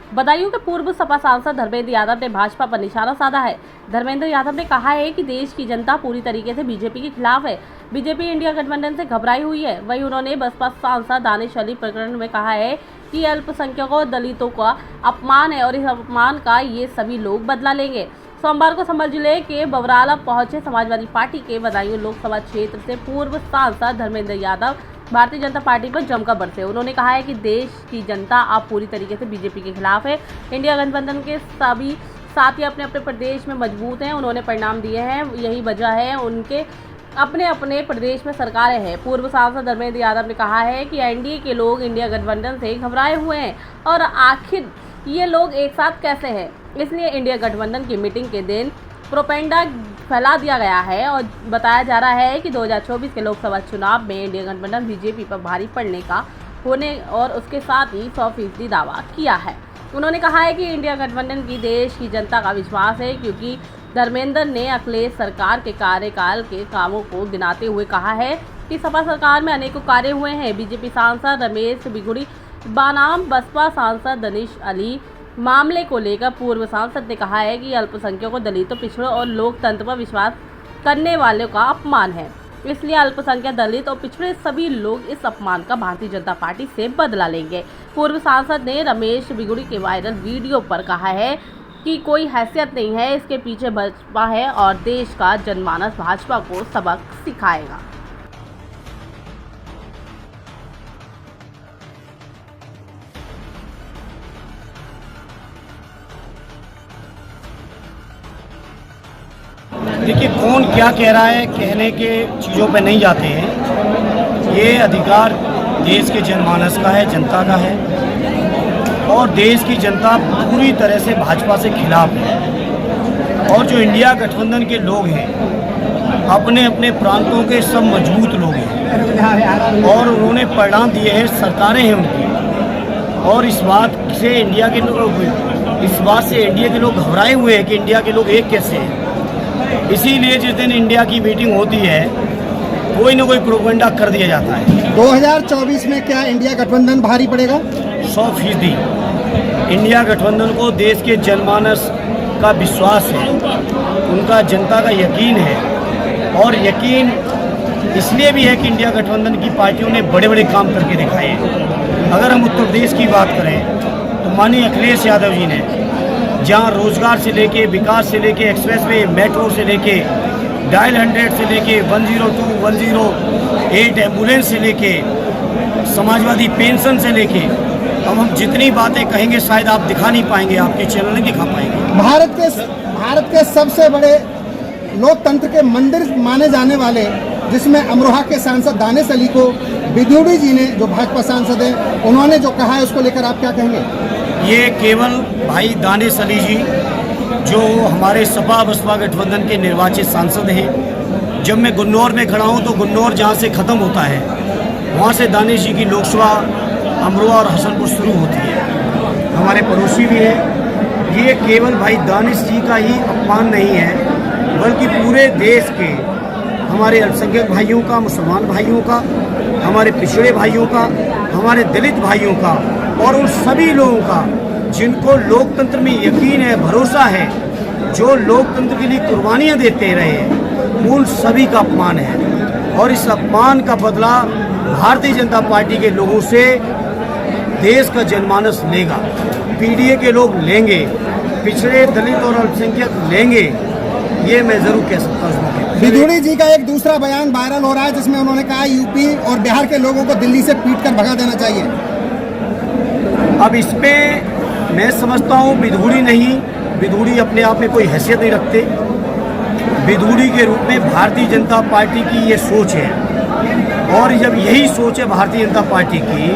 बदायूं के पूर्व सपा सांसद धर्मेंद्र यादव ने भाजपा पर निशाना साधा है। धर्मेंद्र यादव ने कहा है कि देश की जनता पूरी तरीके से बीजेपी के खिलाफ है। बीजेपी इंडिया गठबंधन से घबराई हुई है। वहीं उन्होंने बसपा सांसद दानिश अली प्रकरण में कहा है कि अल्पसंख्यकों और दलितों का अपमान है और इस अपमान का ये सभी लोग बदला लेंगे। सोमवार को संभल जिले के बवराला पहुंचे समाजवादी पार्टी के बदायूं लोकसभा क्षेत्र से पूर्व सांसद धर्मेंद्र यादव भारतीय जनता पार्टी पर जमकर बरसे। उन्होंने कहा है कि देश की जनता अब पूरी तरीके से बीजेपी के खिलाफ है। इंडिया गठबंधन के सभी साथी अपने अपने प्रदेश में मजबूत हैं। उन्होंने परिणाम दिए हैं, यही वजह है उनके अपने अपने प्रदेश में सरकारें हैं। पूर्व सांसद धर्मेंद्र यादव ने कहा है कि एनडीए के लोग इंडिया गठबंधन से घबराए हुए हैं और आखिर ये लोग एक साथ कैसे हैं, इसलिए इंडिया गठबंधन की मीटिंग के दिन प्रोपेगेंडा फैला दिया गया है और बताया जा रहा है कि 2024 के लोकसभा चुनाव में इंडिया गठबंधन बीजेपी पर भारी पड़ने का होने और उसके साथ ही 100% दावा किया है। उन्होंने कहा है कि इंडिया गठबंधन की देश की जनता का विश्वास है, क्योंकि धर्मेंद्र ने अखिलेश सरकार के कार्यकाल के कामों को गिनाते हुए कहा है कि सपा सरकार में अनेकों कार्य हुए हैं। बीजेपी सांसद रमेश बिगुड़ी बनाम बसपा सांसद दानिश अली मामले को लेकर पूर्व सांसद ने कहा है कि अल्पसंख्यकों, दलितों, पिछड़ों और लोकतंत्र पर विश्वास करने वालों का अपमान है, इसलिए अल्पसंख्यक, दलित और पिछड़े सभी लोग इस अपमान का भारतीय जनता पार्टी से बदला लेंगे। पूर्व सांसद ने रमेश बिगुड़ी के वायरल वीडियो पर कहा है कि कोई हैसियत नहीं है, इसके पीछे भाजपा है और देश का जनमानस भाजपा को सबक सिखाएगा। देखिए, कौन क्या कह रहा है, कहने के चीज़ों पे नहीं जाते हैं। ये अधिकार देश के जनमानस का है, जनता का है और देश की जनता पूरी तरह से भाजपा से खिलाफ है। और जो इंडिया गठबंधन के लोग हैं, अपने अपने प्रांतों के सब मजबूत लोग हैं और उन्होंने परिणाम दिए हैं, सरकारें हैं उनकी। और इस बात से इंडिया के लोग घबराए हुए हैं कि इंडिया के लोग एक कैसे हैं। इसीलिए जिस दिन इंडिया की मीटिंग होती है, कोई न कोई प्रोपेगेंडा कर दिया जाता है। 2024 में क्या इंडिया गठबंधन भारी पड़ेगा? 100% इंडिया गठबंधन को देश के जनमानस का विश्वास है, उनका जनता का यकीन है। और यकीन इसलिए भी है कि इंडिया गठबंधन की पार्टियों ने बड़े बड़े काम करके दिखाए हैं। अगर हम उत्तर प्रदेश की बात करें तो माननीय अखिलेश यादव जी ने जहाँ रोजगार से लेके, विकास से लेके, एक्सप्रेसवे, मेट्रो से लेके, डायल 100 से लेके 102, 108 एम्बुलेंस से लेके, समाजवादी पेंशन से लेके, अब हम जितनी बातें कहेंगे शायद आप दिखा नहीं पाएंगे, आपके चैनल नहीं दिखा पाएंगे। भारत के सबसे बड़े लोकतंत्र के मंदिर माने जाने वाले, जिसमें अमरोहा के सांसद दानिश अली को बिगुड़ी जी ने, जो भाजपा सांसद हैं, उन्होंने जो कहा है उसको लेकर आप क्या कहेंगे? ये केवल भाई दानिश अली जी, जो हमारे सपा बसपा गठबंधन के निर्वाचित सांसद हैं, जब मैं गुन्नौर में खड़ा हूँ तो गुन्नौर जहाँ से ख़त्म होता है वहाँ से दानिश जी की लोकसभा अमरोहा और हसनपुर शुरू होती है, हमारे पड़ोसी भी हैं। ये केवल भाई दानिश जी का ही अपमान नहीं है, बल्कि पूरे देश के हमारे अल्पसंख्यक भाइयों का, मुसलमान भाइयों का, हमारे पिछड़े भाइयों का, हमारे दलित भाइयों का और उन सभी लोगों का जिनको लोकतंत्र में यकीन है, भरोसा है, जो लोकतंत्र के लिए कुर्बानियां देते रहे हैं, उन सभी का अपमान है। और इस अपमान का बदला भारतीय जनता पार्टी के लोगों से देश का जनमानस लेगा। पीडीए के लोग लेंगे, पिछड़े, दलित और अल्पसंख्यक लेंगे, ये मैं जरूर कह सकता हूँ। बिगुड़ी जी का एक दूसरा बयान वायरल हो रहा है, जिसमें उन्होंने कहा यूपी और बिहार के लोगों को दिल्ली से पीट कर भगा देना चाहिए। अब इस पे मैं समझता हूँ बिगुड़ी नहीं, बिगुड़ी अपने आप में कोई हैसियत नहीं रखते। बिगुड़ी के रूप में भारतीय जनता पार्टी की ये सोच है और जब यही सोच है भारतीय जनता पार्टी की,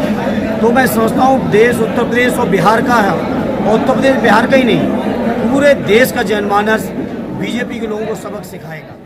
तो मैं समझता हूँ देश उत्तर प्रदेश और बिहार का है, और उत्तर प्रदेश बिहार का ही नहीं, पूरे देश का जनमानस बीजेपी के लोगों को सबक सिखाएगा।